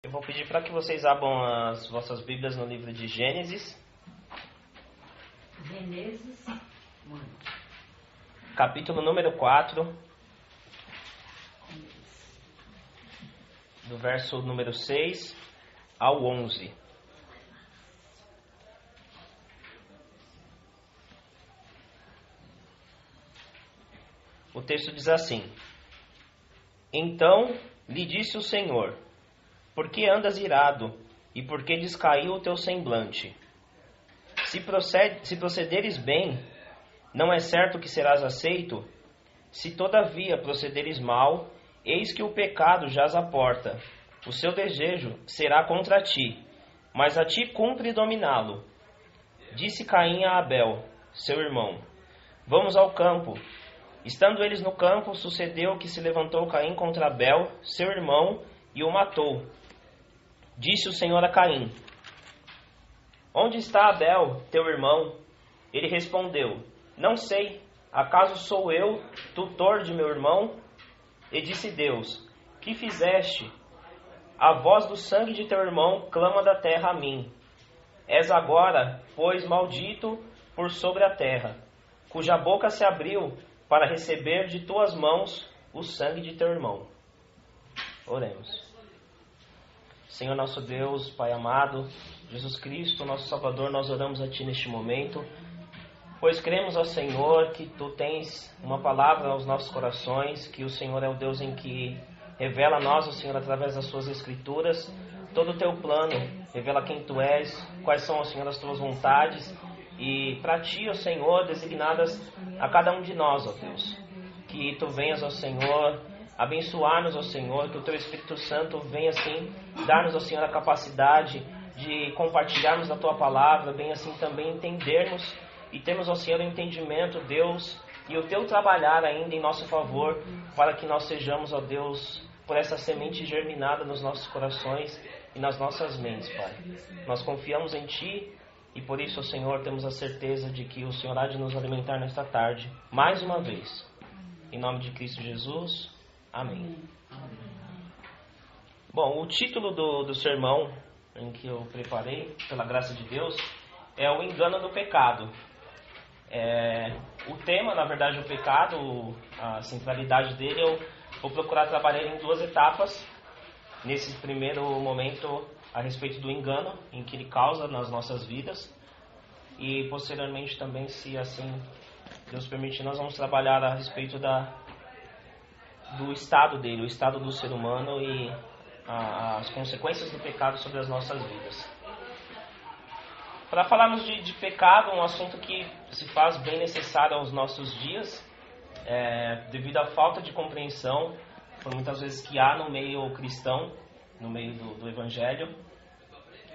Eu vou pedir para que vocês abram as vossas Bíblias no livro de Gênesis. Gênesis, capítulo número 4, do verso número 6 ao 11. O texto diz assim: Então lhe disse o Senhor: Por que andas irado, e por que descaiu o teu semblante? Se procederes bem, não é certo que serás aceito? Se todavia procederes mal, eis que o pecado jaz à porta. O seu desejo será contra ti, mas a ti cumpre dominá-lo. Disse Caim a Abel, seu irmão: Vamos ao campo. Estando eles no campo, sucedeu que se levantou Caim contra Abel, seu irmão, e o matou. Disse o Senhor a Caim: Onde está Abel, teu irmão? Ele respondeu: Não sei. Acaso sou eu, tutor de meu irmão? E disse Deus: Que fizeste? A voz do sangue de teu irmão clama da terra a mim. És agora, pois, maldito por sobre a terra, cuja boca se abriu para receber de tuas mãos o sangue de teu irmão. Oremos. Senhor nosso Deus, Pai amado, Jesus Cristo, nosso Salvador, nós oramos a Ti neste momento, pois cremos, ó Senhor, que Tu tens uma palavra aos nossos corações, que o Senhor é o Deus em que revela a nós, ó Senhor, através das Suas Escrituras, todo o Teu plano, revela quem Tu és, quais são, ó Senhor, as Tuas vontades, e para Ti, ó Senhor, designadas a cada um de nós, ó Deus. Que Tu venhas, ó Senhor, abençoar-nos, ó Senhor, que o Teu Espírito Santo venha, assim, dar-nos, ó Senhor, a capacidade de compartilharmos a Tua palavra, bem assim também entendermos e termos, ó Senhor, o entendimento, Deus, e o Teu trabalhar ainda em nosso favor, para que nós sejamos, ó Deus, por essa semente germinada nos nossos corações e nas nossas mentes, Pai. Nós confiamos em Ti e por isso, ó Senhor, temos a certeza de que o Senhor há de nos alimentar nesta tarde, mais uma vez. Em nome de Cristo Jesus, amém. Bom, o título do sermão em que eu preparei, pela graça de Deus, é o engano do pecado. O tema, na verdade, o pecado, a centralidade dele, eu vou procurar trabalhar em duas etapas. Nesse primeiro momento, a respeito do engano em que ele causa nas nossas vidas. E posteriormente também, se assim Deus permitir, nós vamos trabalhar a respeito do estado dele, o estado do ser humano e as consequências do pecado sobre as nossas vidas. Para falarmos de pecado, um assunto que se faz bem necessário aos nossos dias, devido à falta de compreensão, por muitas vezes que há no meio cristão, no meio do Evangelho.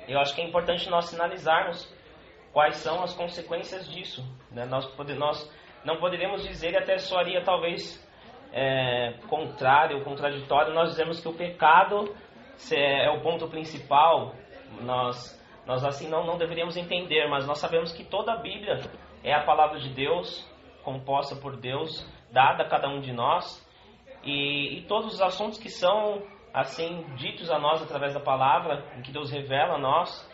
Eu acho que é importante nós sinalizarmos quais são as consequências disso, né? Nós não poderíamos dizer, e até soaria talvez contrário, contraditório, nós dizemos que o pecado é o ponto principal. Nós assim não deveríamos entender, mas nós sabemos que toda a Bíblia é a palavra de Deus, composta por Deus, dada a cada um de nós, e todos os assuntos que são assim ditos a nós através da palavra, em que Deus revela a nós,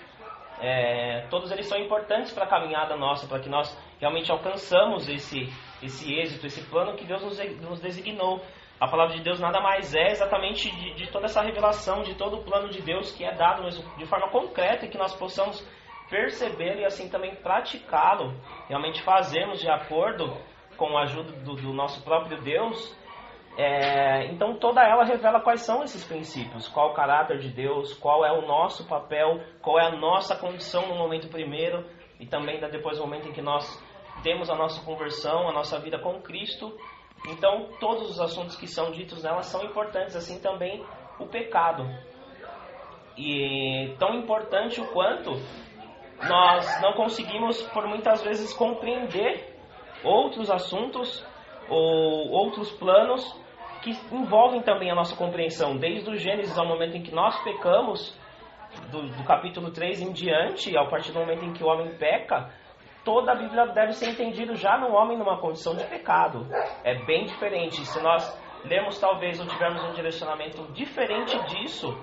todos eles são importantes para a caminhada nossa, para que nós realmente alcançamos esse êxito, esse plano que Deus nos designou. A palavra de Deus nada mais é exatamente de toda essa revelação, de todo o plano de Deus que é dado de forma concreta e que nós possamos perceber e assim também praticá-lo, realmente fazermos de acordo com a ajuda do nosso próprio Deus. Então toda ela revela quais são esses princípios, qual o caráter de Deus, qual é o nosso papel, qual é a nossa condição no momento primeiro e também depois do momento em que nós temos a nossa conversão, a nossa vida com Cristo. Então todos os assuntos que são ditos nela são importantes, assim também o pecado. E tão importante o quanto nós não conseguimos por muitas vezes compreender outros assuntos ou outros planos que envolvem também a nossa compreensão, desde o Gênesis ao momento em que nós pecamos, do capítulo 3 em diante, a partir do momento em que o homem peca, toda a Bíblia deve ser entendida já no homem numa condição de pecado. É bem diferente. Se nós lermos talvez ou tivermos um direcionamento diferente disso,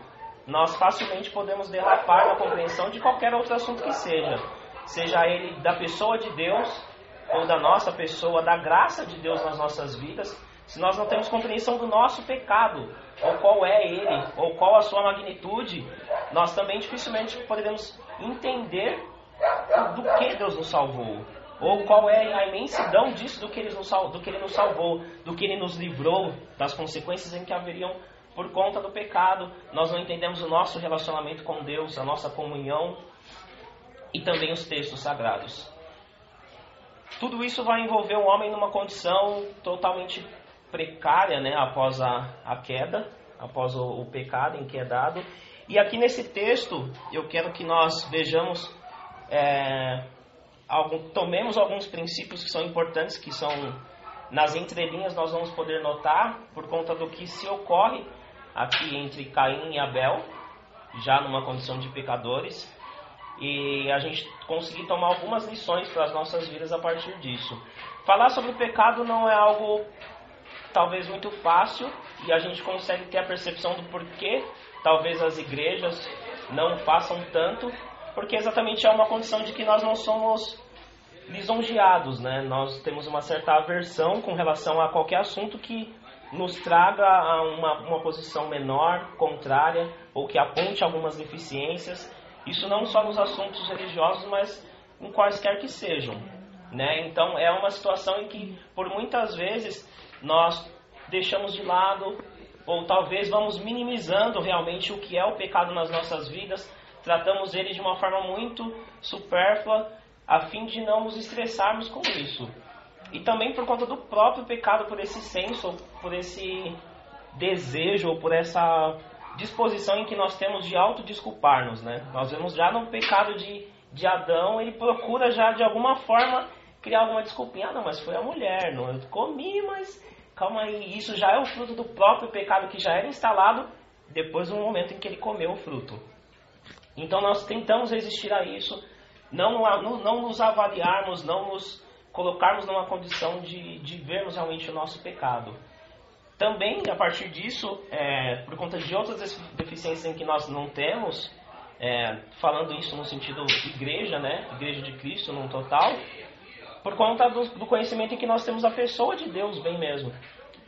nós facilmente podemos derrapar na compreensão de qualquer outro assunto que seja ele da pessoa de Deus ou da nossa pessoa, da graça de Deus nas nossas vidas. Se nós não temos compreensão do nosso pecado, ou qual é ele, ou qual a sua magnitude, nós também dificilmente poderemos entender do que Deus nos salvou, ou qual é a imensidão disso do que Ele nos salvou, do que Ele nos livrou, das consequências em que haveriam por conta do pecado. Nós não entendemos o nosso relacionamento com Deus, a nossa comunhão e também os textos sagrados. Tudo isso vai envolver o homem numa condição totalmente precária, né, após a queda, após o pecado enquedado. E aqui nesse texto eu quero que nós vejamos, tomemos alguns princípios que são importantes, que são nas entrelinhas nós vamos poder notar por conta do que se ocorre aqui entre Caim e Abel, já numa condição de pecadores, e a gente conseguir tomar algumas lições para as nossas vidas a partir disso. Falar sobre o pecado não é algo talvez muito fácil, e a gente consegue ter a percepção do porquê talvez as igrejas não façam tanto, porque exatamente é uma condição de que nós não somos lisonjeados, né? Nós temos uma certa aversão com relação a qualquer assunto que nos traga a uma posição menor, contrária, ou que aponte algumas deficiências. Isso não só nos assuntos religiosos, mas em quaisquer que sejam, né? Então é uma situação em que por muitas vezes nós deixamos de lado, ou talvez vamos minimizando realmente o que é o pecado nas nossas vidas, tratamos ele de uma forma muito supérflua, a fim de não nos estressarmos com isso. E também por conta do próprio pecado, por esse senso, por esse desejo, ou por essa disposição em que nós temos de autodesculpar-nos, né? Nós vemos já no pecado de Adão, ele procura já de alguma forma criar alguma desculpinha. Não, mas foi a mulher, não, eu comi, mas calma aí, isso já é o fruto do próprio pecado que já era instalado depois do momento em que ele comeu o fruto. Então nós tentamos resistir a isso, não nos avaliarmos, não nos colocarmos numa condição de vermos realmente o nosso pecado. Também, a partir disso, por conta de outras deficiências em que nós não temos, falando isso no sentido igreja, né, Igreja de Cristo no total, por conta do conhecimento em que nós temos a pessoa de Deus bem mesmo.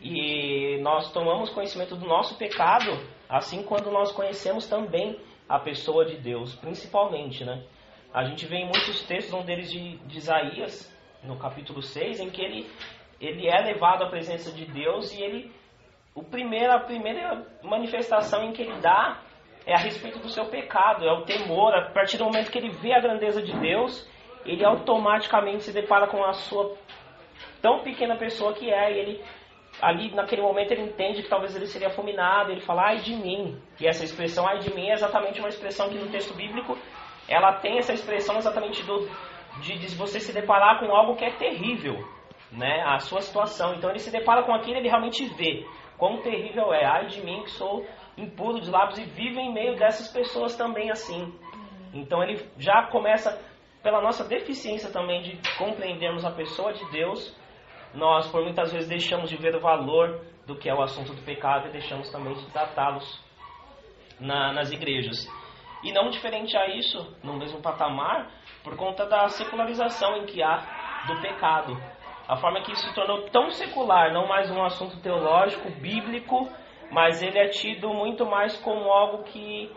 E nós tomamos conhecimento do nosso pecado, assim quando nós conhecemos também a pessoa de Deus, principalmente, né? A gente vê em muitos textos, um deles de Isaías, no capítulo 6, em que ele é levado à presença de Deus e a primeira manifestação em que ele dá é a respeito do seu pecado, é o temor. A partir do momento que ele vê a grandeza de Deus, ele automaticamente se depara com a sua tão pequena pessoa que é, e ele, ali naquele momento, ele entende que talvez ele seria fulminado, ele fala, ai de mim. E essa expressão, ai de mim, é exatamente uma expressão que no texto bíblico, ela tem essa expressão exatamente de você se deparar com algo que é terrível, né, a sua situação. Então ele se depara com aquilo e ele realmente vê quão terrível é. Ai de mim que sou impuro de lábios e vivo em meio dessas pessoas também assim. Então ele já começa, pela nossa deficiência também de compreendermos a pessoa de Deus, nós por muitas vezes deixamos de ver o valor do que é o assunto do pecado e deixamos também de tratá-los nas igrejas. E não diferente a isso, no mesmo patamar, por conta da secularização em que há do pecado. A forma que isso se tornou tão secular, não mais um assunto teológico, bíblico, mas ele é tido muito mais como algo que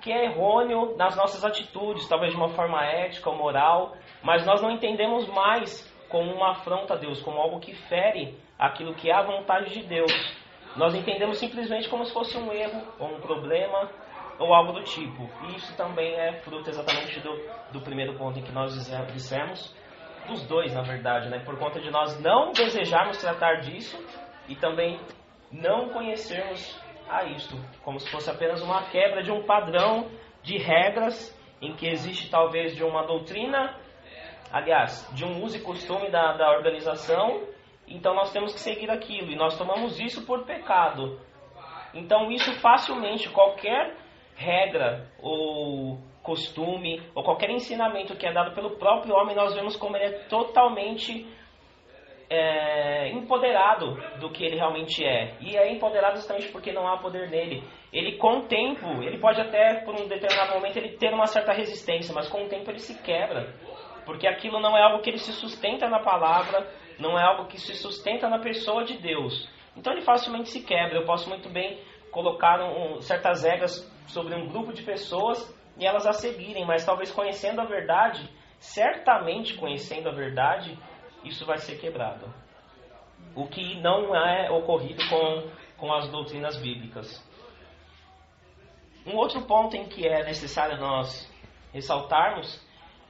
é errôneo nas nossas atitudes, talvez de uma forma ética ou moral, mas nós não entendemos mais como uma afronta a Deus, como algo que fere aquilo que é a vontade de Deus. Nós entendemos simplesmente como se fosse um erro ou um problema ou algo do tipo. E isso também é fruto exatamente do primeiro ponto em que nós dissemos, dos dois, na verdade, né? Por conta de nós não desejarmos tratar disso e também não conhecermos a isto, como se fosse apenas uma quebra de um padrão de regras em que existe talvez de uma doutrina, aliás, de um uso e costume da organização, então nós temos que seguir aquilo, e nós tomamos isso por pecado. Então isso facilmente, qualquer regra ou costume, ou qualquer ensinamento que é dado pelo próprio homem, nós vemos como ele é totalmente empoderado do que ele realmente é. E é empoderado justamente porque não há poder nele. Ele, com o tempo, ele pode até, por um determinado momento, ele ter uma certa resistência, mas com o tempo ele se quebra. Porque aquilo não é algo que ele se sustenta na palavra, não é algo que se sustenta na pessoa de Deus. Então ele facilmente se quebra. Eu posso muito bem colocar certas regras sobre um grupo de pessoas e elas a seguirem, mas talvez conhecendo a verdade, certamente conhecendo a verdade, isso vai ser quebrado. O que não é ocorrido com as doutrinas bíblicas. Um outro ponto em que é necessário nós ressaltarmos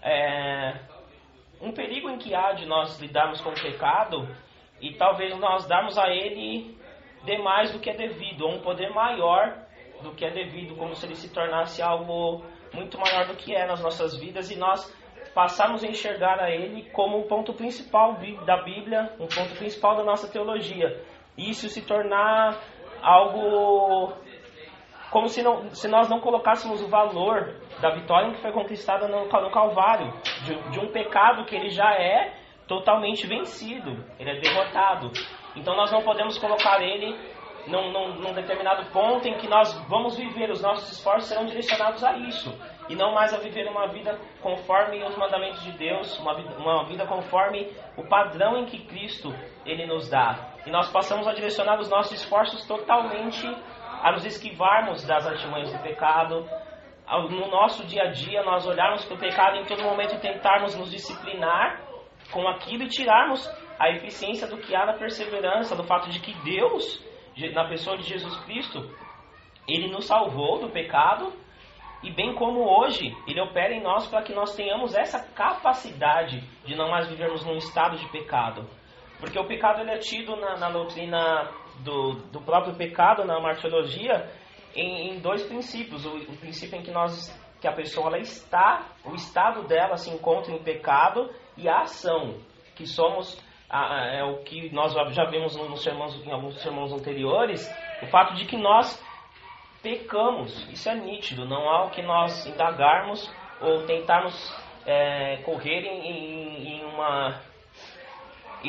é um perigo em que há de nós lidarmos com o pecado e talvez nós darmos a ele demais do que é devido, ou um poder maior do que é devido, como se ele se tornasse algo muito maior do que é nas nossas vidas e nós passarmos a enxergar a ele como um ponto principal da Bíblia, um ponto principal da nossa teologia. E isso se tornar algo como se nós não colocássemos o valor da vitória que foi conquistada no Calvário, de um pecado que ele já é totalmente vencido, ele é derrotado. Então nós não podemos colocar ele num determinado ponto em que nós vamos viver, os nossos esforços serão direcionados a isso, e não mais a viver uma vida conforme os mandamentos de Deus, uma vida conforme o padrão em que Cristo ele nos dá. E nós passamos a direcionar os nossos esforços totalmente a nos esquivarmos das artimanhas do pecado, no nosso dia a dia nós olharmos para o pecado em todo momento e tentarmos nos disciplinar com aquilo e tirarmos a eficiência do que há na perseverança, do fato de que Deus, na pessoa de Jesus Cristo, ele nos salvou do pecado e bem como hoje ele opera em nós para que nós tenhamos essa capacidade de não mais vivermos num estado de pecado. Porque o pecado ele é tido na doutrina do próprio pecado, na martirologia, em dois princípios. O princípio em que a pessoa ela está, o estado dela se encontra em pecado, e a ação, que somos, é o que nós já vimos em alguns sermões anteriores, o fato de que nós pecamos. Isso é nítido, não há o que nós indagarmos ou tentarmos correr em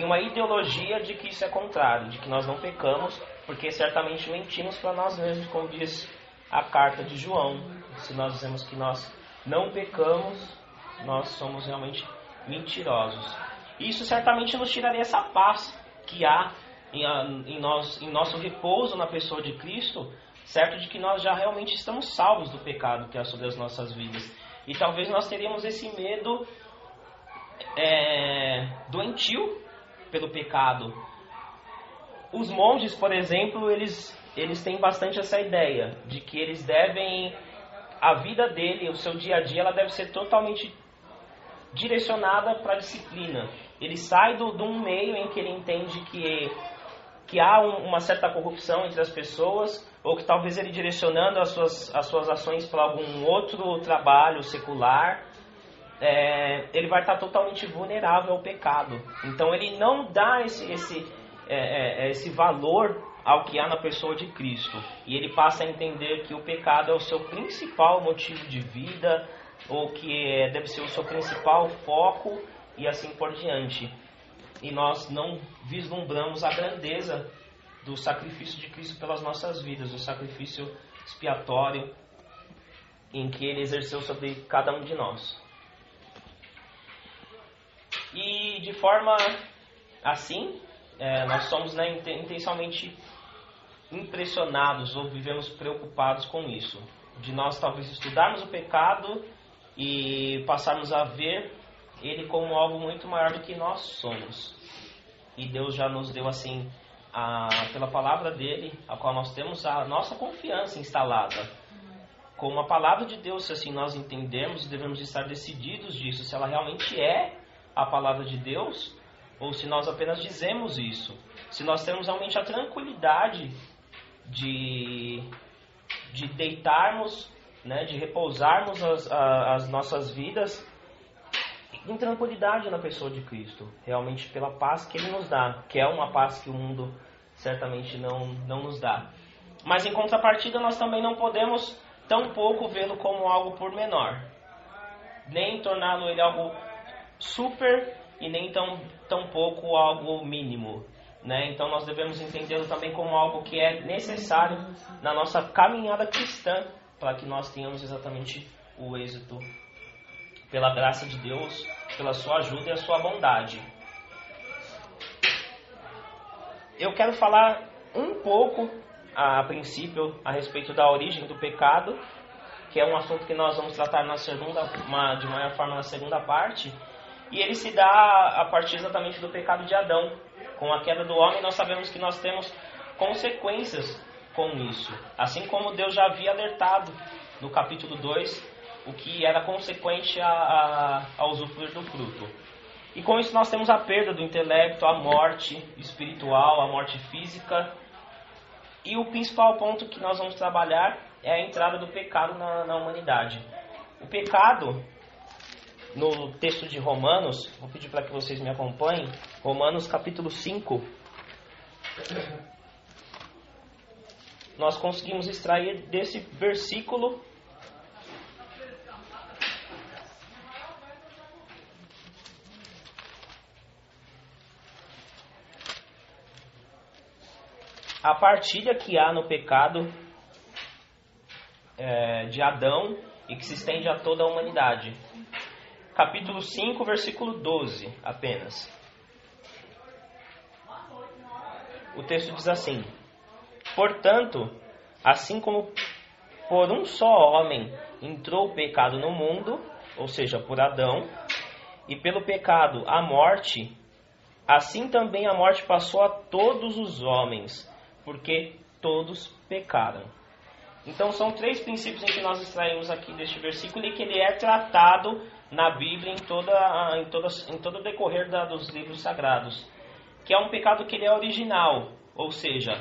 uma ideologia de que isso é contrário, de que nós não pecamos, porque certamente mentimos para nós mesmos, como diz a carta de João. Se nós dizemos que nós não pecamos, nós somos realmente mentirosos. Isso certamente nos tiraria essa paz que há em nosso repouso na pessoa de Cristo, certo de que nós já realmente estamos salvos do pecado que há sobre as nossas vidas. E talvez nós teríamos esse medo doentio pelo pecado. Os monges, por exemplo, eles têm bastante essa ideia de que eles devem, a vida dele, o seu dia a dia, ela deve ser totalmente direcionada para a disciplina. Ele sai de um meio em que ele entende que há uma certa corrupção entre as pessoas, ou que talvez ele direcionando as suas ações para algum outro trabalho secular, ele vai estar totalmente vulnerável ao pecado. Então ele não dá esse valor ao que há na pessoa de Cristo. E ele passa a entender que o pecado é o seu principal motivo de vida, ou que deve ser o seu principal foco, e assim por diante. E nós não vislumbramos a grandeza do sacrifício de Cristo pelas nossas vidas, o sacrifício expiatório em que ele exerceu sobre cada um de nós. E de forma assim, nós somos intencionalmente impressionados ou vivemos preocupados com isso. De nós talvez estudarmos o pecado e passarmos a ver ele como algo muito maior do que nós somos. E Deus já nos deu assim, pela palavra dele, a qual nós temos a nossa confiança instalada. Como a palavra de Deus, se assim nós entendermos, devemos estar decididos disso, se ela realmente é a palavra de Deus, ou se nós apenas dizemos isso. Se nós temos realmente a tranquilidade de deitarmos, de repousarmos as nossas vidas em tranquilidade na pessoa de Cristo, realmente pela paz que Ele nos dá, que é uma paz que o mundo certamente não nos dá. Mas em contrapartida nós também não podemos tampouco vê-lo como algo pormenor, nem torná-lo ele algo super e nem tão pouco algo mínimo, né? Então nós devemos entendê-lo também como algo que é necessário na nossa caminhada cristã, para que nós tenhamos exatamente o êxito pela graça de Deus, pela sua ajuda e a sua bondade. Eu quero falar um pouco, a princípio, a respeito da origem do pecado, que é um assunto que nós vamos tratar de maior forma na segunda parte, e ele se dá a partir exatamente do pecado de Adão. Com a queda do homem, nós sabemos que nós temos consequências com isso, assim como Deus já havia alertado no capítulo 2, o que era consequente a usufruir do fruto. E com isso nós temos a perda do intelecto, a morte espiritual, a morte física. E o principal ponto que nós vamos trabalhar é a entrada do pecado na humanidade. O pecado, no texto de Romanos, vou pedir para que vocês me acompanhem, Romanos capítulo 5, nós conseguimos extrair desse versículo a partilha que há no pecado de Adão e que se estende a toda a humanidade. Capítulo 5, versículo 12 apenas. O texto diz assim: portanto, assim como por um só homem entrou o pecado no mundo, ou seja, por Adão, e pelo pecado a morte, assim também a morte passou a todos os homens, porque todos pecaram. Então são três princípios em que nós extraímos aqui deste versículo e que ele é tratado na Bíblia em todo o decorrer dos livros sagrados. Que é um pecado que ele é original, ou seja,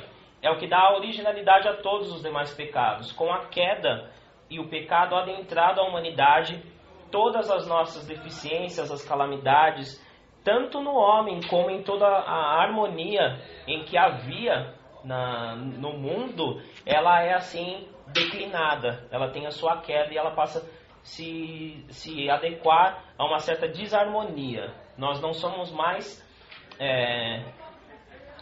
é o que dá a originalidade a todos os demais pecados. Com a queda e o pecado adentrado à humanidade, todas as nossas deficiências, as calamidades, tanto no homem como em toda a harmonia em que havia no mundo, ela é assim declinada, ela tem a sua queda e ela passa a se adequar a uma certa desarmonia. Nós não somos mais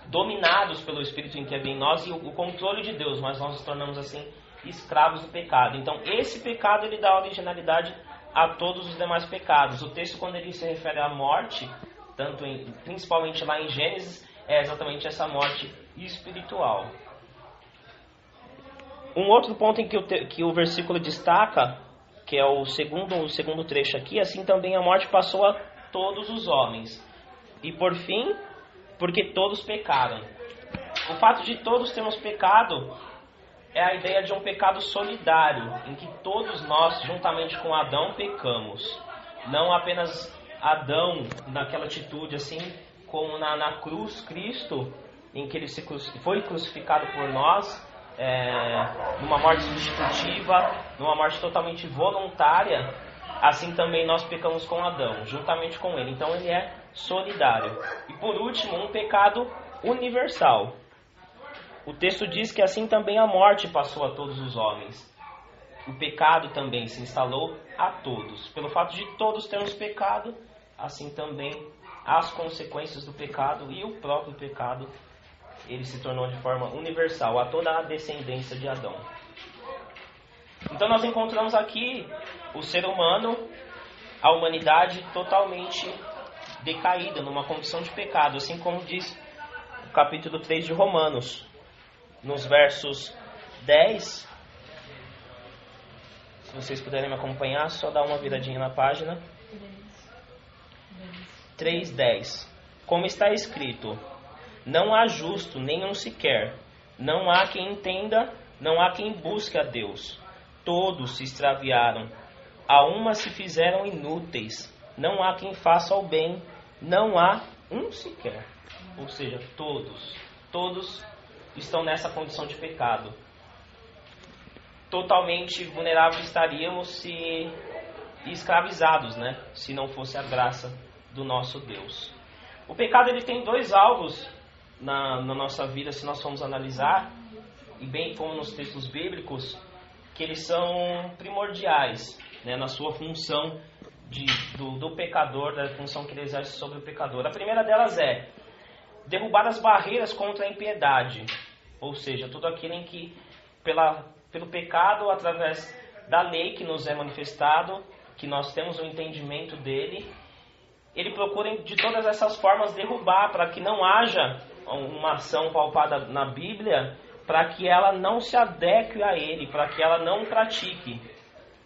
dominados pelo Espírito em que habita em nós e o controle de Deus, mas nós nos tornamos assim escravos do pecado. Então esse pecado ele dá originalidade a todos os demais pecados. O texto, quando ele se refere à morte, principalmente lá em Gênesis, é exatamente essa morte espiritual. Um outro ponto em que o versículo destaca, que é o segundo trecho aqui, assim também a morte passou a todos os homens. E por fim, porque todos pecaram. O fato de todos termos pecado é a ideia de um pecado solidário, em que todos nós, juntamente com Adão, pecamos. Não apenas Adão naquela atitude assim, como na cruz, Cristo, em que ele foi crucificado por nós, numa morte substitutiva, numa morte totalmente voluntária, assim também nós pecamos com Adão, juntamente com ele. Então ele é solidário. E por último, um pecado universal. O texto diz que assim também a morte passou a todos os homens. O pecado também se instalou a todos. Pelo fato de todos termos pecado, assim também as consequências do pecado e o próprio pecado, ele se tornou de forma universal a toda a descendência de Adão. Então nós encontramos aqui o ser humano, a humanidade totalmente decaída, numa condição de pecado, assim como diz o capítulo 3 de Romanos, nos versos 10. Se vocês puderem me acompanhar, só dá uma viradinha na página. 3:10. Como está escrito: não há justo, nenhum sequer. Não há quem entenda, não há quem busque a Deus. Todos se extraviaram. A uma se fizeram inúteis. Não há quem faça o bem. Não há um sequer. Ou seja, todos estão nessa condição de pecado. Totalmente vulneráveis estaríamos e escravizados, né? Se não fosse a graça do nosso Deus. O pecado ele tem dois alvos na nossa vida, se nós formos analisar, e bem como nos textos bíblicos, que eles são primordiais, né, na sua função do pecador, da função que ele exerce sobre o pecador. A primeira delas é derrubar as barreiras contra a impiedade, ou seja, tudo aquilo em que, pelo pecado, através da lei que nos é manifestado, que nós temos o entendimento dele, ele procura de todas essas formas derrubar, para que não haja uma ação palpada na Bíblia, para que ela não se adeque a ele, para que ela não pratique.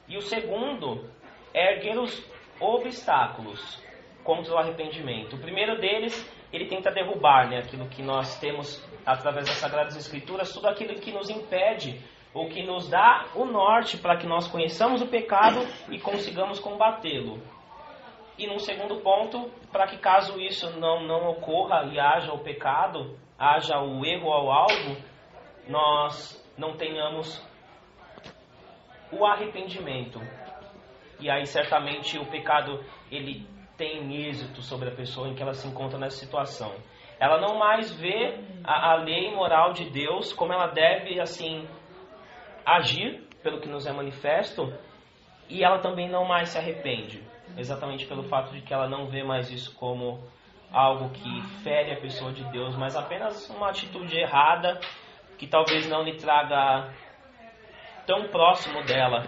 E o segundo é erguer os obstáculos contra o arrependimento. O primeiro deles, ele tenta derrubar, aquilo que nós temos através das Sagradas Escrituras, tudo aquilo que nos impede ou que nos dá o norte para que nós conheçamos o pecado e consigamos combatê-lo. E num segundo ponto, para que caso isso não ocorra e haja o pecado, haja o erro ao alvo, nós não tenhamos o arrependimento. E aí certamente o pecado ele tem êxito sobre a pessoa em que ela se encontra nessa situação. Ela não mais vê a lei moral de Deus como ela deve assim agir pelo que nos é manifesto, e ela também não mais se arrepende, exatamente pelo fato de que ela não vê mais isso como algo que fere a pessoa de Deus, mas apenas uma atitude errada que talvez não lhe traga tão próximo dela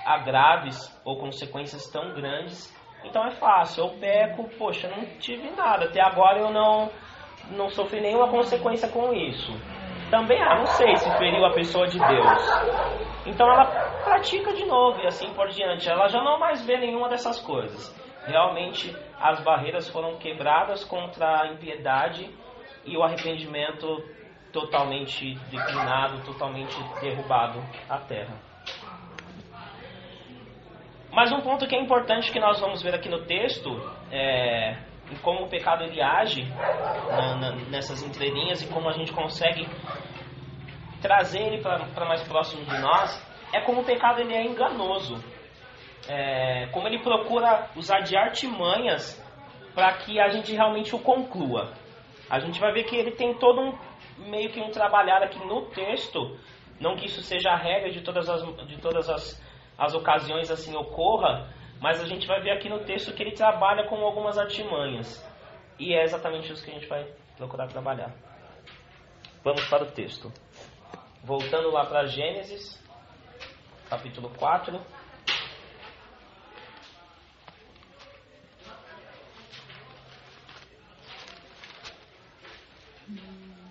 agraves ou consequências tão grandes. Então é fácil, eu peco, poxa, não tive nada, até agora eu não sofri nenhuma consequência com isso. Também, não sei se feriu a pessoa de Deus. Então ela pratica de novo e assim por diante. Ela já não mais vê nenhuma dessas coisas. Realmente as barreiras foram quebradas contra a impiedade e o arrependimento totalmente declinado, totalmente derrubado à terra. Mas um ponto que é importante que nós vamos ver aqui no texto em como o pecado ele age nessas entrelinhas e como a gente consegue trazer ele para mais próximo de nós, é como o pecado ele é enganoso, como ele procura usar de artimanhas para que a gente realmente o conclua. A gente vai ver que ele tem todo meio que um trabalhar aqui no texto, não que isso seja a regra de todas as ocasiões assim ocorra, mas a gente vai ver aqui no texto que ele trabalha com algumas artimanhas. E é exatamente isso que a gente vai procurar trabalhar. Vamos para o texto. Voltando lá para Gênesis, capítulo 4.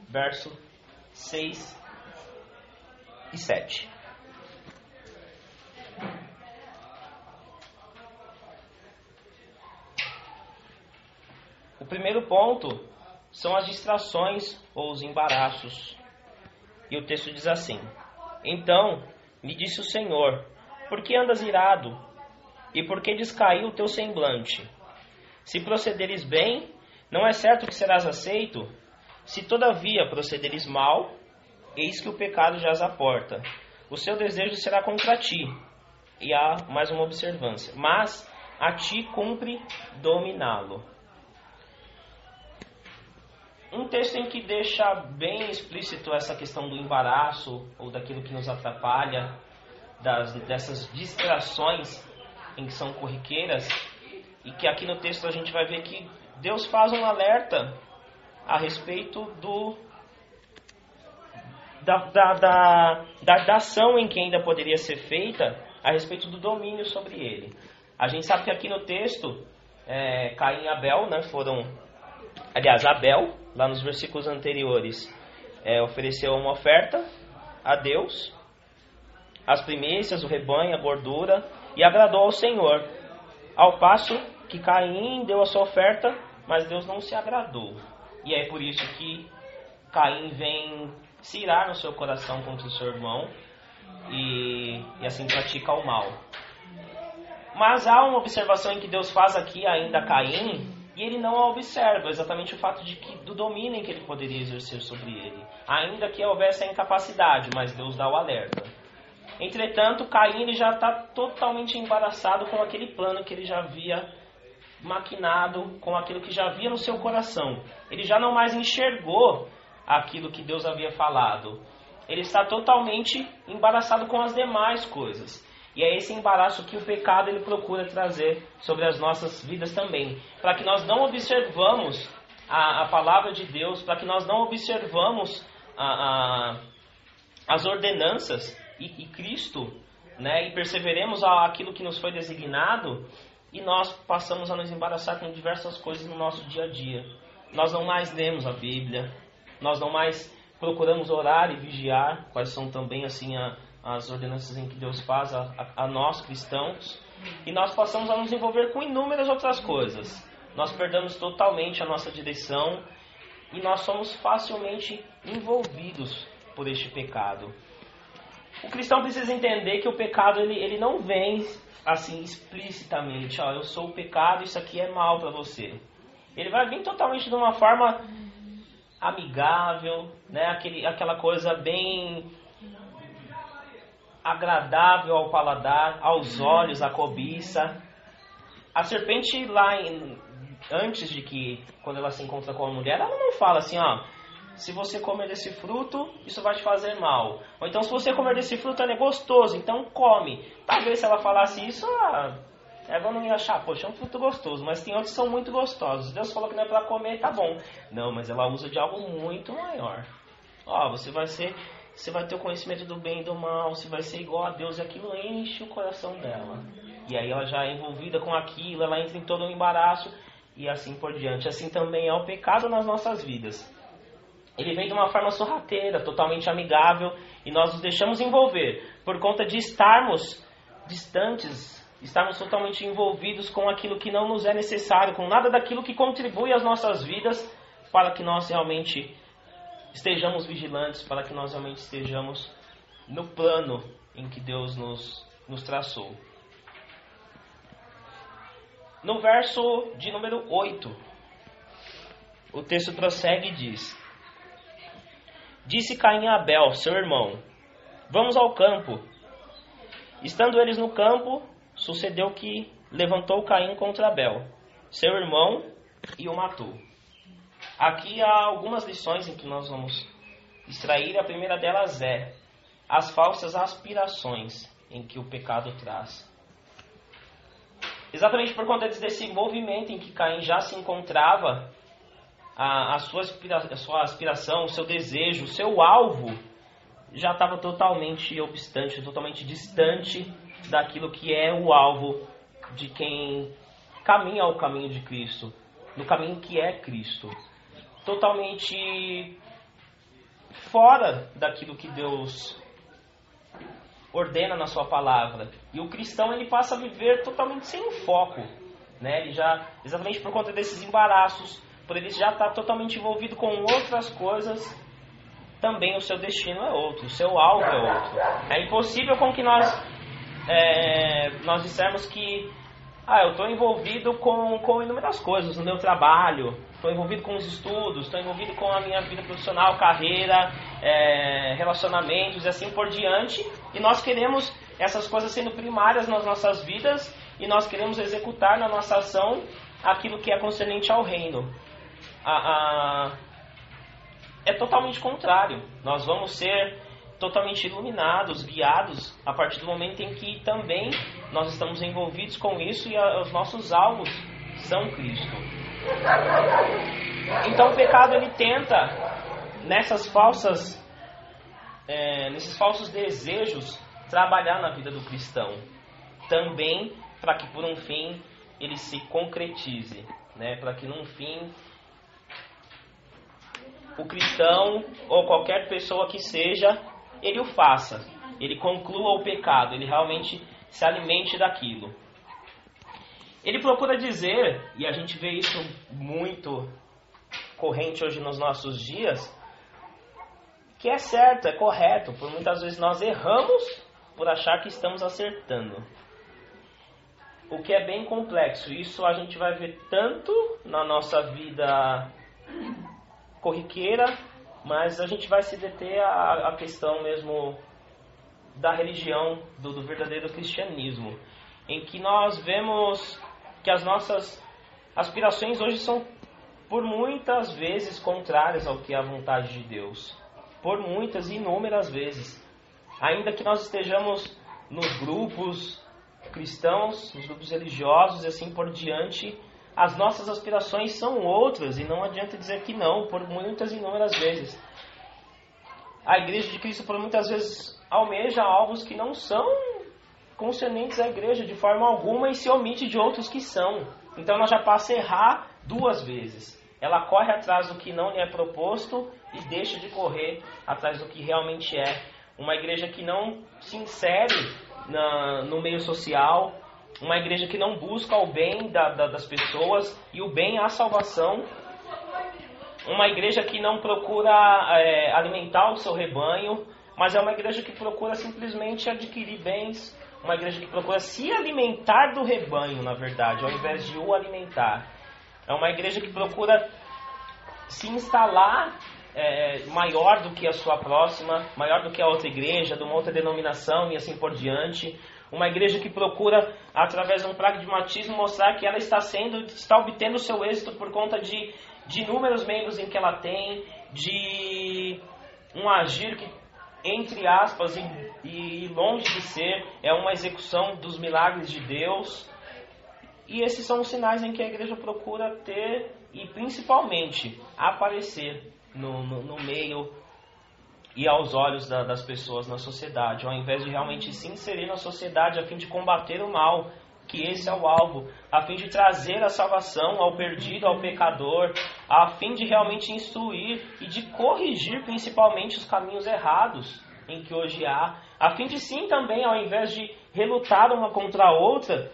Verso 6 e 7. O primeiro ponto são as distrações ou os embaraços. E o texto diz assim: Então me disse o Senhor, por que andas irado? E por que descaiu o teu semblante? Se procederes bem, não é certo que serás aceito? Se todavia procederes mal, eis que o pecado jaz à porta. O seu desejo será contra ti. E há mais uma observância. Mas a ti cumpre dominá-lo. Um texto em que deixa bem explícito essa questão do embaraço ou daquilo que nos atrapalha, dessas distrações em que são corriqueiras, e que aqui no texto a gente vai ver que Deus faz um alerta a respeito da ação em que ainda poderia ser feita a respeito do domínio sobre ele. A gente sabe que aqui no texto Caim e Abel Abel, lá nos versículos anteriores, ofereceu uma oferta a Deus, as primícias, o rebanho, a gordura, e agradou ao Senhor. Ao passo que Caim deu a sua oferta, mas Deus não se agradou. E é por isso que Caim vem se irar no seu coração contra o seu irmão e assim pratica o mal. Mas há uma observação em que Deus faz aqui ainda a Caim, e ele não a observa, exatamente o fato do domínio que ele poderia exercer sobre ele. Ainda que houvesse a incapacidade, mas Deus dá o alerta. Entretanto, Caim ele já está totalmente embaraçado com aquele plano que ele já havia maquinado, com aquilo que já havia no seu coração. Ele já não mais enxergou aquilo que Deus havia falado. Ele está totalmente embaraçado com as demais coisas. E é esse embaraço que o pecado ele procura trazer sobre as nossas vidas também. Para que nós não observamos a palavra de Deus, para que nós não observamos as ordenanças e Cristo, né, e perseveremos aquilo que nos foi designado, e nós passamos a nos embaraçar com diversas coisas no nosso dia a dia. Nós não mais lemos a Bíblia, nós não mais procuramos orar e vigiar, quais são também assim as ordenanças em que Deus faz a nós cristãos, e nós passamos a nos envolver com inúmeras outras coisas. Nós perdemos totalmente a nossa direção e nós somos facilmente envolvidos por este pecado. O cristão precisa entender que o pecado ele não vem assim explicitamente, eu sou o pecado, isso aqui é mal para você. Ele vai vir totalmente de uma forma amigável, né? Aquela coisa bem agradável ao paladar, aos olhos, à cobiça. A serpente antes de que, quando ela se encontra com a mulher, ela não fala assim, se você comer desse fruto, isso vai te fazer mal. Ou então, se você comer desse fruto, ele é gostoso, então come. Talvez se ela falasse isso, Eva não ia achar, poxa, é um fruto gostoso, mas tem outros que são muito gostosos. Deus falou que não é para comer, tá bom. Não, mas ela usa de algo muito maior. Você vai ter o conhecimento do bem e do mal, você vai ser igual a Deus, e aquilo enche o coração dela. E aí ela já é envolvida com aquilo, ela entra em todo um embaraço, e assim por diante. Assim também é o pecado nas nossas vidas. Ele vem de uma forma sorrateira, totalmente amigável, e nós nos deixamos envolver por conta de estarmos distantes, estarmos totalmente envolvidos com aquilo que não nos é necessário, com nada daquilo que contribui às nossas vidas, para que nós realmente estejamos vigilantes, para que nós realmente estejamos no plano em que Deus nos traçou. No verso de número 8, o texto prossegue e diz: Disse Caim a Abel, seu irmão, vamos ao campo. Estando eles no campo, sucedeu que levantou Caim contra Abel, seu irmão, e o matou. Aqui há algumas lições em que nós vamos extrair. A primeira delas é as falsas aspirações em que o pecado traz. Exatamente por conta desse movimento em que Caim já se encontrava, a sua aspiração, o seu desejo, o seu alvo já estava totalmente obstante, totalmente distante daquilo que é o alvo de quem caminha ao caminho de Cristo, no caminho que é Cristo. Totalmente fora daquilo que Deus ordena na sua palavra. E o cristão ele passa a viver totalmente sem foco, né? Ele já, exatamente por conta desses embaraços, por ele já estar totalmente envolvido com outras coisas, também o seu destino é outro, o seu alvo é outro. É impossível com que nós dissermos que eu estou envolvido com inúmeras coisas no meu trabalho, estou envolvido com os estudos, estou envolvido com a minha vida profissional, carreira, relacionamentos e assim por diante, e nós queremos essas coisas sendo primárias nas nossas vidas, e nós queremos executar na nossa ação aquilo que é concernente ao reino. É totalmente contrário. Nós vamos ser totalmente iluminados, guiados, a partir do momento em que também nós estamos envolvidos com isso e os nossos alvos são Cristo. Então o pecado ele tenta, nesses falsos desejos, trabalhar na vida do cristão, também para que por um fim ele se concretize, né? Para que num fim o cristão ou qualquer pessoa que seja, ele o faça, ele conclua o pecado, ele realmente se alimente daquilo. Ele procura dizer, e a gente vê isso muito corrente hoje nos nossos dias, que é certo, é correto, por muitas vezes nós erramos por achar que estamos acertando. O que é bem complexo, isso a gente vai ver tanto na nossa vida corriqueira, mas a gente vai se deter à questão mesmo da religião, do verdadeiro cristianismo, em que nós vemos que as nossas aspirações hoje são por muitas vezes contrárias ao que é a vontade de Deus, por muitas e inúmeras vezes, ainda que nós estejamos nos grupos cristãos, nos grupos religiosos e assim por diante, as nossas aspirações são outras, e não adianta dizer que não, por muitas e inúmeras vezes. A Igreja de Cristo, por muitas vezes, almeja alvos que não são concernentes à Igreja de forma alguma e se omite de outros que são. Então ela já passa a errar 2 vezes. Ela corre atrás do que não lhe é proposto e deixa de correr atrás do que realmente é. Uma igreja que não se insere no meio social, uma igreja que não busca o bem das pessoas e o bem à salvação, uma igreja que não procura alimentar o seu rebanho, mas é uma igreja que procura simplesmente adquirir bens, uma igreja que procura se alimentar do rebanho, na verdade, ao invés de o alimentar. É uma igreja que procura se instalar maior do que a sua próxima, maior do que a outra igreja, de uma outra denominação e assim por diante. Uma igreja que procura, através de um pragmatismo, mostrar que ela está obtendo o seu êxito por conta de inúmeros membros em que ela tem, de um agir que, entre aspas, e longe de ser, é uma execução dos milagres de Deus. E esses são os sinais em que a igreja procura ter e principalmente aparecer no meio e aos olhos das pessoas na sociedade, ao invés de realmente se inserir na sociedade a fim de combater o mal, que esse é o alvo, a fim de trazer a salvação ao perdido, ao pecador, a fim de realmente instruir e de corrigir principalmente os caminhos errados em que hoje há, a fim de sim também, ao invés de relutar uma contra a outra,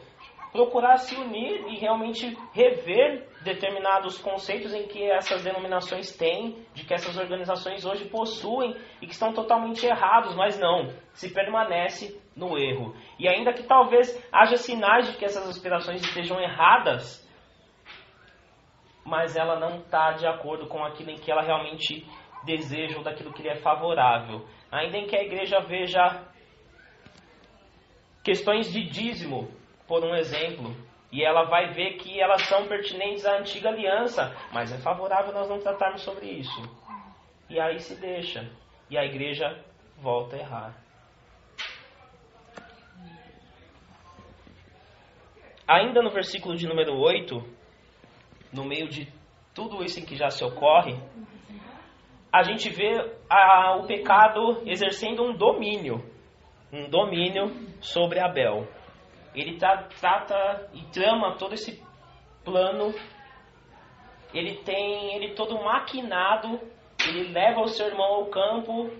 procurar se unir e realmente rever determinados conceitos em que essas denominações têm, de que essas organizações hoje possuem e que estão totalmente errados, mas não, se permanece no erro. E ainda que talvez haja sinais de que essas aspirações estejam erradas, mas ela não está de acordo com aquilo em que ela realmente deseja ou daquilo que lhe é favorável. Ainda em que a igreja veja questões de dízimo, por um exemplo, e ela vai ver que elas são pertinentes à antiga aliança, mas é favorável nós não tratarmos sobre isso. E aí se deixa, e a igreja volta a errar. Ainda no versículo de número 8, no meio de tudo isso em que já se ocorre, a gente vê o pecado exercendo um domínio sobre Abel. Ele trata e trama todo esse plano, ele todo maquinado, ele leva o seu irmão ao campo.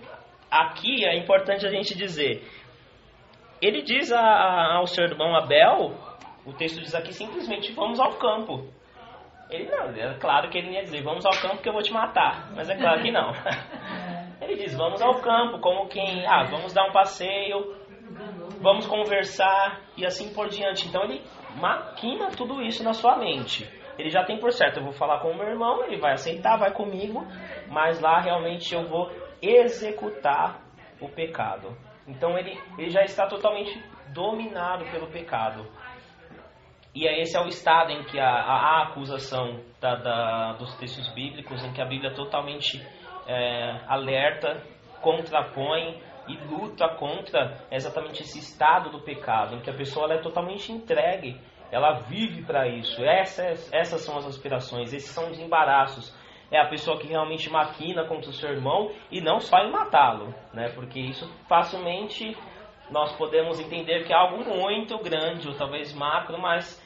Aqui é importante a gente dizer, ele diz ao seu irmão Abel, o texto diz aqui simplesmente, vamos ao campo. Ele não, é claro que ele ia dizer, vamos ao campo que eu vou te matar, mas é claro que não. Ele diz, vamos ao campo, como quem, vamos dar um passeio, vamos conversar e assim por diante. Então ele maquina tudo isso na sua mente. Ele já tem por certo, eu vou falar com o meu irmão, ele vai aceitar, vai comigo, mas lá realmente eu vou executar o pecado. Então ele já está totalmente dominado pelo pecado. E esse é o estado em que a acusação dos textos bíblicos, em que a Bíblia totalmente alerta, contrapõe e luta contra exatamente esse estado do pecado, em que a pessoa ela é totalmente entregue, ela vive para isso. Essas são as aspirações, esses são os embaraços. É a pessoa que realmente maquina contra o seu irmão e não só em matá-lo, né? Porque isso facilmente nós podemos entender que é algo muito grande, ou talvez macro, mas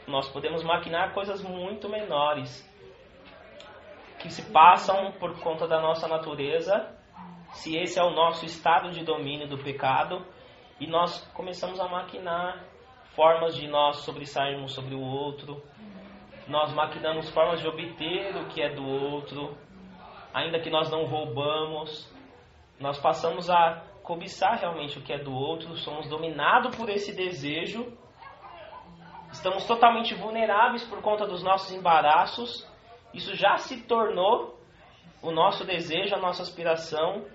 nós podemos maquinar coisas muito menores que se passam por conta da nossa natureza. Se esse é o nosso estado de domínio do pecado, e nós começamos a maquinar formas de nós sobressairmos sobre o outro, nós maquinamos formas de obter o que é do outro, ainda que nós não roubamos, nós passamos a cobiçar realmente o que é do outro, somos dominados por esse desejo, estamos totalmente vulneráveis por conta dos nossos embaraços, isso já se tornou o nosso desejo, a nossa aspiração,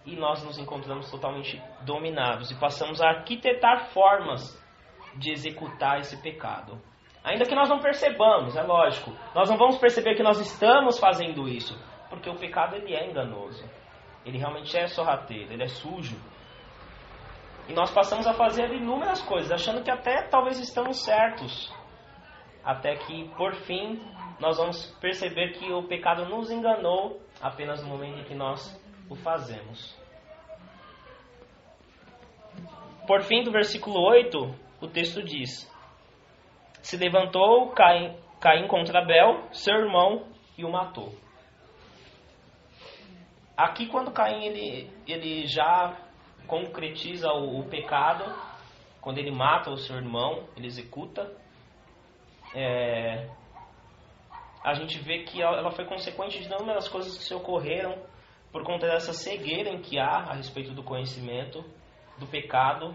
e nós nos encontramos totalmente dominados e passamos a arquitetar formas de executar esse pecado. Ainda que nós não percebamos, é lógico, nós não vamos perceber que nós estamos fazendo isso, porque o pecado ele é enganoso, ele realmente é sorrateiro, ele é sujo. E nós passamos a fazer inúmeras coisas, achando que até talvez estamos certos. Até que, por fim, nós vamos perceber que o pecado nos enganou apenas no momento em que nós o fazemos. Por fim, do versículo 8, o texto diz: se levantou Caim contra Abel, seu irmão, e o matou. Aqui, quando Caim ele já concretiza o pecado, quando ele mata o seu irmão, ele executa, a gente vê que ela foi consequente de inúmeras coisas que se ocorreram por conta dessa cegueira em que há a respeito do conhecimento, do pecado,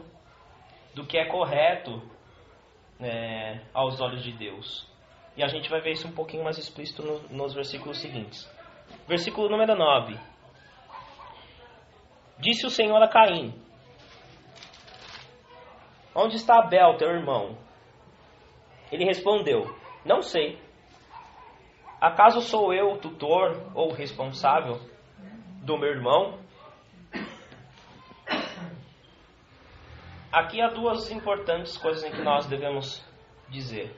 do que é correto aos olhos de Deus. E a gente vai ver isso um pouquinho mais explícito nos versículos seguintes. Versículo número 9. Disse o Senhor a Caim: onde está Abel, teu irmão? Ele respondeu: não sei. Acaso sou eu o tutor ou responsável do meu irmão? Aqui há duas importantes coisas em que nós devemos dizer.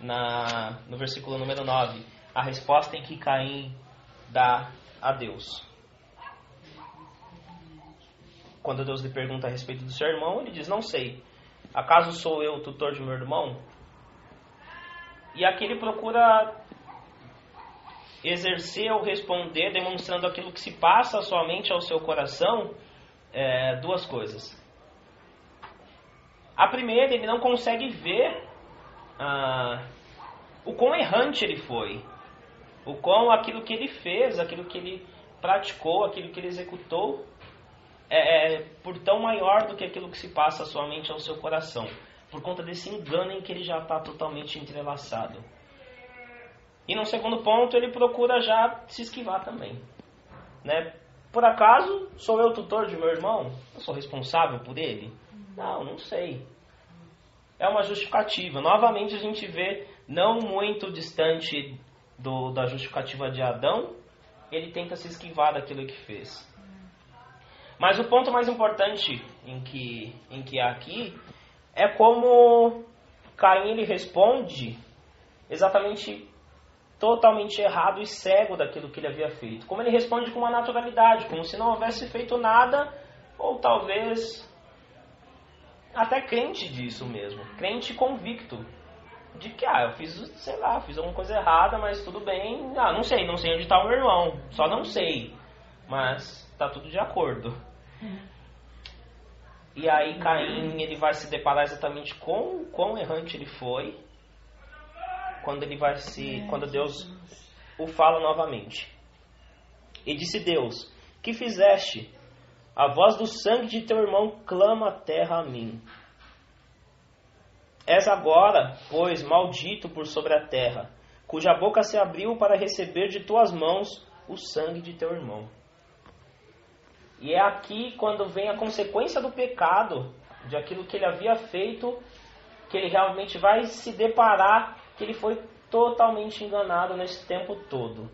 No versículo número 9, a resposta em que Caim dá a Deus. Quando Deus lhe pergunta a respeito do seu irmão, ele diz: não sei. Acaso sou eu o tutor de meu irmão? E aqui ele procura exercer ou responder, demonstrando aquilo que se passa somente ao seu coração, duas coisas. A primeira, ele não consegue ver o quão errante ele foi, o quão aquilo que ele fez, aquilo que ele praticou, aquilo que ele executou, por tão maior do que aquilo que se passa somente ao seu coração, por conta desse engano em que ele já está totalmente entrelaçado. E no segundo ponto, ele procura já se esquivar também. Por acaso, sou eu o tutor de meu irmão? Eu sou responsável por ele? Não sei. É uma justificativa. Novamente a gente vê, não muito distante da justificativa de Adão, ele tenta se esquivar daquilo que fez. Mas o ponto mais importante em que há aqui é como Caim ele responde exatamente totalmente errado e cego daquilo que ele havia feito. Como ele responde com uma naturalidade, como se não houvesse feito nada, ou talvez até crente disso mesmo, crente convicto de que eu fiz alguma coisa errada, mas tudo bem, não sei onde está o meu irmão, só não sei, mas está tudo de acordo. E aí Caim ele vai se deparar exatamente com quão errante ele foi, quando Deus o fala novamente. E disse Deus: que fizeste? A voz do sangue de teu irmão clama a terra a mim. És agora, pois, maldito por sobre a terra, cuja boca se abriu para receber de tuas mãos o sangue de teu irmão. E é aqui quando vem a consequência do pecado, de aquilo que ele havia feito, que ele realmente vai se deparar que ele foi totalmente enganado nesse tempo todo.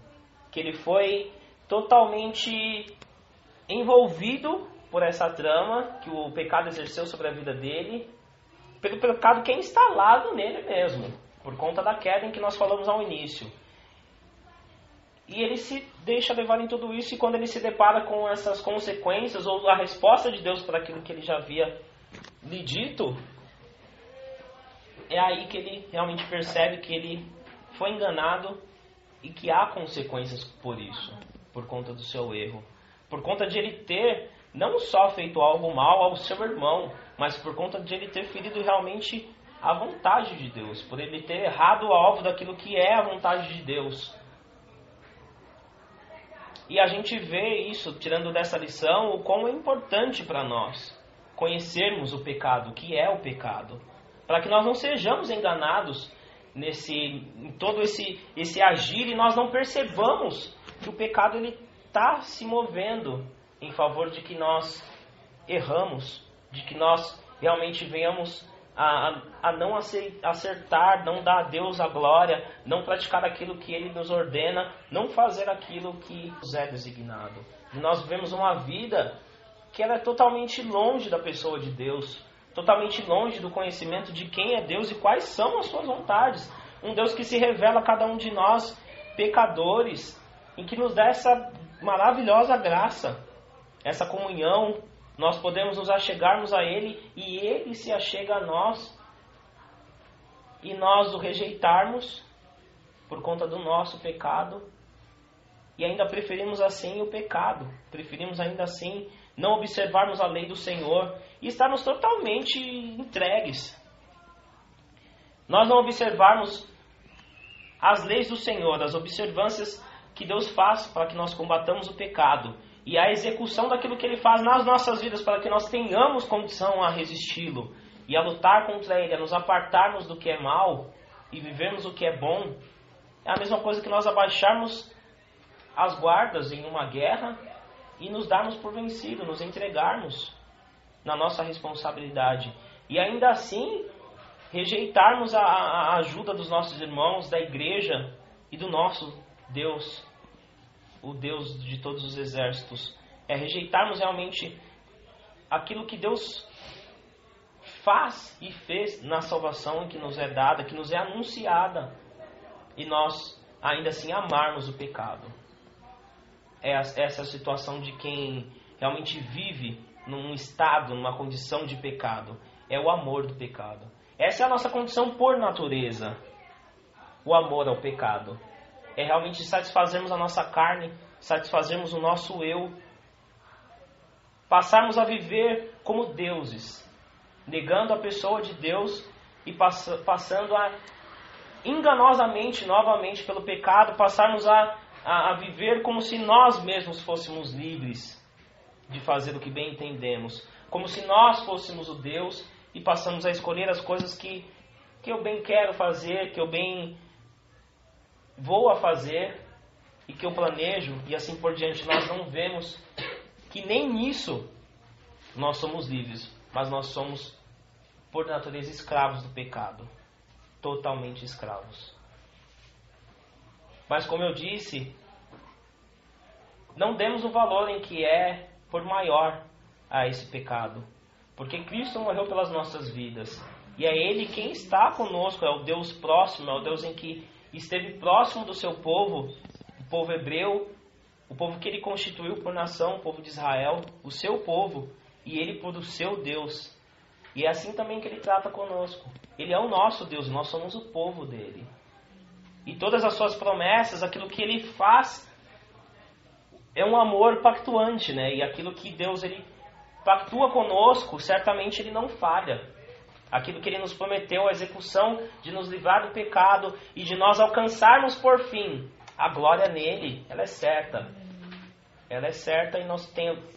Que ele foi totalmente envolvido por essa trama que o pecado exerceu sobre a vida dele, pelo pecado que é instalado nele mesmo, por conta da queda em que nós falamos ao início. E ele se deixa levar em tudo isso, e quando ele se depara com essas consequências, ou a resposta de Deus para aquilo que ele já havia lhe dito, é aí que ele realmente percebe que ele foi enganado e que há consequências por isso, por conta do seu erro. Por conta de ele ter não só feito algo mal ao seu irmão, mas por conta de ele ter ferido realmente a vontade de Deus, por ele ter errado o alvo daquilo que é a vontade de Deus. E a gente vê isso, tirando dessa lição, o quão é importante para nós conhecermos o pecado, o que é o pecado, para que nós não sejamos enganados em todo esse agir e nós não percebamos que o pecado ele está se movendo em favor de que nós erramos, de que nós realmente venhamos a não acertar, não dar a Deus a glória, não praticar aquilo que Ele nos ordena, não fazer aquilo que nos é designado. E nós vivemos uma vida que ela é totalmente longe da pessoa de Deus, totalmente longe do conhecimento de quem é Deus e quais são as suas vontades. Um Deus que se revela a cada um de nós, pecadores, e que nos dá essa maravilhosa graça, essa comunhão. Nós podemos nos achegarmos a Ele e Ele se achega a nós. E nós o rejeitarmos por conta do nosso pecado. E ainda preferimos assim o pecado. Preferimos ainda assim não observarmos a lei do Senhor e estarmos totalmente entregues. Nós não observarmos as leis do Senhor, as observâncias que Deus faz para que nós combatamos o pecado e a execução daquilo que Ele faz nas nossas vidas para que nós tenhamos condição a resisti-lo e a lutar contra Ele, a nos apartarmos do que é mal e vivermos o que é bom. É a mesma coisa que nós abaixarmos as guardas em uma guerra e nos darmos por vencido, nos entregarmos na nossa responsabilidade. E ainda assim, rejeitarmos a ajuda dos nossos irmãos, da igreja e do nosso Deus, o Deus de todos os exércitos. É rejeitarmos realmente aquilo que Deus faz e fez na salvação que nos é dada, que nos é anunciada, e nós ainda assim amarmos o pecado. Essa é a situação de quem realmente vive num estado, numa condição de pecado. É o amor do pecado. Essa é a nossa condição por natureza. O amor ao pecado. É realmente satisfazermos a nossa carne, satisfazermos o nosso eu. Passarmos a viver como deuses, negando a pessoa de Deus e passando a enganosamente, novamente pelo pecado, passarmos a viver como se nós mesmos fôssemos livres de fazer o que bem entendemos, como se nós fôssemos o Deus e passamos a escolher as coisas que eu bem quero fazer, que eu bem vou a fazer e que eu planejo, e assim por diante. Nós não vemos que nem nisso nós somos livres, mas nós somos por natureza escravos do pecado, totalmente escravos. Mas como eu disse, não demos o valor em que é por maior a esse pecado, porque Cristo morreu pelas nossas vidas, e é Ele quem está conosco, é o Deus próximo, é o Deus em que esteve próximo do seu povo, o povo hebreu, o povo que Ele constituiu por nação, o povo de Israel, o seu povo, e Ele por o seu Deus. E é assim também que Ele trata conosco. Ele é o nosso Deus, nós somos o povo dEle. E todas as suas promessas, aquilo que Ele faz, é um amor pactuante, né? E aquilo que Deus Ele pactua conosco, certamente Ele não falha. Aquilo que Ele nos prometeu, a execução de nos livrar do pecado e de nós alcançarmos por fim a glória nele, ela é certa. Ela é certa e nós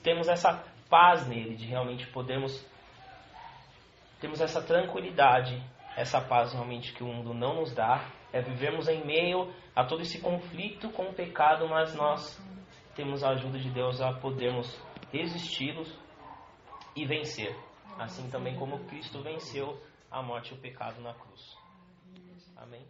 temos essa paz nele, de realmente podermos termos essa tranquilidade, essa paz realmente que o mundo não nos dá, é vivermos em meio a todo esse conflito com o pecado, mas nós temos a ajuda de Deus a podermos resisti-los e vencer. Assim também como Cristo venceu a morte e o pecado na cruz. Amém?